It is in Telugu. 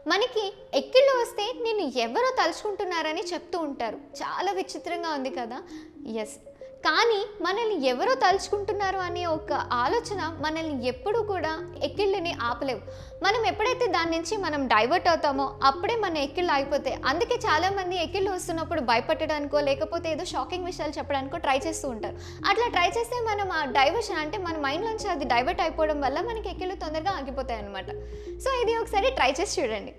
మనకి ఎక్కిళ్ళు వస్తే నిన్ను ఎవరో తలుచుకుంటున్నారని చెప్తూ ఉంటారు. చాలా విచిత్రంగా ఉంది కదా! యెస్. కానీ మనల్ని ఎవరో తలుచుకుంటున్నారు అనే ఒక ఆలోచన మనల్ని ఎప్పుడూ కూడా ఎక్కిళ్ళని ఆపలేవు. మనం ఎప్పుడైతే దాని నుంచి మనం డైవర్ట్ అవుతామో అప్పుడే మన ఎక్కిళ్ళు ఆగిపోతాయి. అందుకే చాలామంది ఎక్కిళ్ళు వస్తున్నప్పుడు భయపెట్టడానికో, లేకపోతే ఏదో షాకింగ్ విషయాలు చెప్పడానికో ట్రై చేస్తూ ఉంటారు. అట్లా ట్రై చేస్తే మనం ఆ డైవర్షన్ అంటే మన మైండ్‌లోంచి అది డైవర్ట్ అయిపోవడం వల్ల మనకి ఎక్కిళ్ళు తొందరగా ఆగిపోతాయన్నమాట. సో, ఇది ఒకసారి ట్రై చేసి చూడండి.